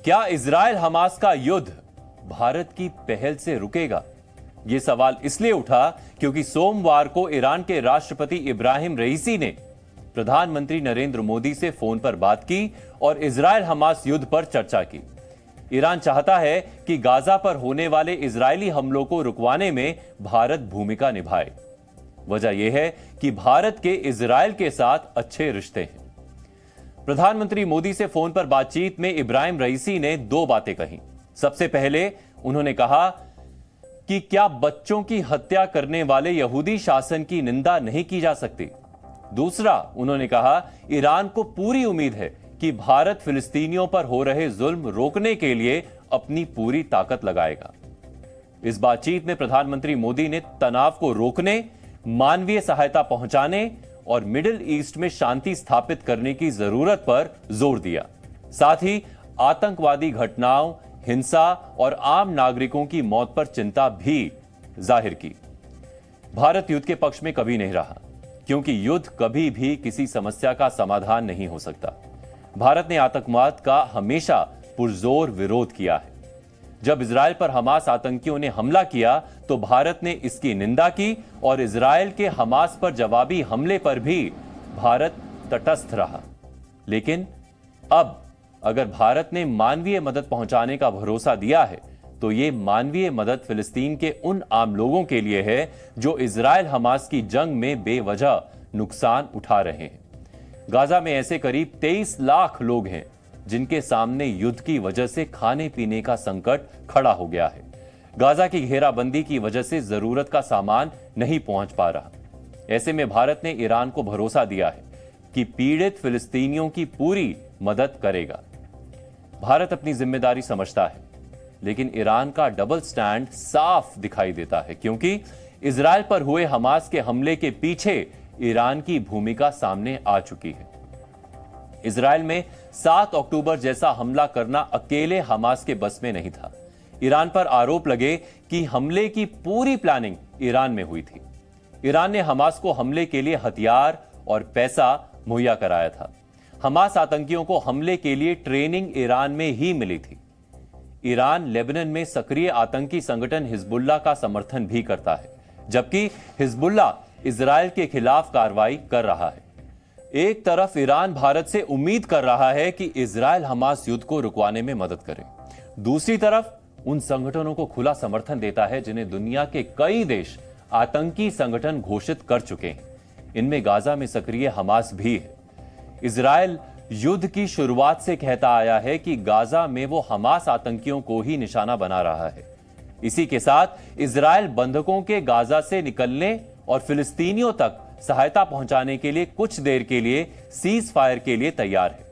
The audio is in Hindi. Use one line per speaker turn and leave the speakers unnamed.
क्या इजराइल हमास का युद्ध भारत की पहल से रुकेगा? यह सवाल इसलिए उठा क्योंकि सोमवार को ईरान के राष्ट्रपति इब्राहिम रईसी ने प्रधानमंत्री नरेंद्र मोदी से फोन पर बात की और इजराइल हमास युद्ध पर चर्चा की। ईरान चाहता है कि गाजा पर होने वाले इजरायली हमलों को रुकवाने में भारत भूमिका निभाए। वजह यह है कि भारत के इजराइल के साथ अच्छे रिश्ते हैं। प्रधानमंत्री मोदी से फोन पर बातचीत में इब्राहिम रईसी ने दो बातें कही। सबसे पहले उन्होंने कहा कि क्या बच्चों की हत्या करने वाले यहूदी शासन की निंदा नहीं की जा सकती। दूसरा, उन्होंने कहा ईरान को पूरी उम्मीद है कि भारत फिलिस्तीनियों पर हो रहे जुल्म रोकने के लिए अपनी पूरी ताकत लगाएगा। इस बातचीत में प्रधानमंत्री मोदी ने तनाव को रोकने, मानवीय सहायता पहुंचाने और मिडिल ईस्ट में शांति स्थापित करने की जरूरत पर जोर दिया। साथ ही आतंकवादी घटनाओं, हिंसा और आम नागरिकों की मौत पर चिंता भी जाहिर की। भारत युद्ध के पक्ष में कभी नहीं रहा, क्योंकि युद्ध कभी भी किसी समस्या का समाधान नहीं हो सकता। भारत ने आतंकवाद का हमेशा पुरजोर विरोध किया है। जब इजराइल पर हमास आतंकियों ने हमला किया तो भारत ने इसकी निंदा की और इजराइल के हमास पर जवाबी हमले पर भी भारत तटस्थ रहा। लेकिन अब अगर भारत ने मानवीय मदद पहुंचाने का भरोसा दिया है तो यह मानवीय मदद फिलिस्तीन के उन आम लोगों के लिए है जो इजराइल हमास की जंग में बेवजह नुकसान उठा रहे हैं। गाजा में ऐसे करीब 23 लाख लोग हैं जिनके सामने युद्ध की वजह से खाने पीने का संकट खड़ा हो गया है। गाजा की घेराबंदी की वजह से जरूरत का सामान नहीं पहुंच पा रहा। ऐसे में भारत ने ईरान को भरोसा दिया है कि पीड़ित फिलिस्तीनियों की पूरी मदद करेगा। भारत अपनी जिम्मेदारी समझता है, लेकिन ईरान का डबल स्टैंड साफ दिखाई देता है, क्योंकि इजराइल पर हुए हमास के हमले के पीछे ईरान की भूमिका सामने आ चुकी है। इजराइल में 7 अक्टूबर जैसा हमला करना अकेले हमास के बस में नहीं था। ईरान पर आरोप लगे कि हमले की पूरी प्लानिंग ईरान में हुई थी। ईरान ने हमास को हमले के लिए हथियार और पैसा मुहैया कराया था। हमास आतंकियों को हमले के लिए ट्रेनिंग ईरान में ही मिली थी। ईरान लेबनान में सक्रिय आतंकी संगठन हिजबुल्लाह का समर्थन भी करता है, जबकि हिजबुल्लाह इजराइल के खिलाफ कार्रवाई कर रहा है। एक तरफ ईरान भारत से उम्मीद कर रहा है कि इजराइल हमास युद्ध को रुकवाने में मदद करे, दूसरी तरफ उन संगठनों को खुला समर्थन देता है जिन्हें दुनिया के कई देश आतंकी संगठन घोषित कर चुके हैं। इनमें गाजा में सक्रिय हमास भी है। इजराइल युद्ध की शुरुआत से कहता आया है कि गाजा में वो हमास आतंकियों को ही निशाना बना रहा है। इसी के साथ इजराइल बंधकों के गाजा से निकलने और फिलिस्तीनियों तक सहायता पहुंचाने के लिए कुछ देर के लिए सीज फायर के लिए तैयार है।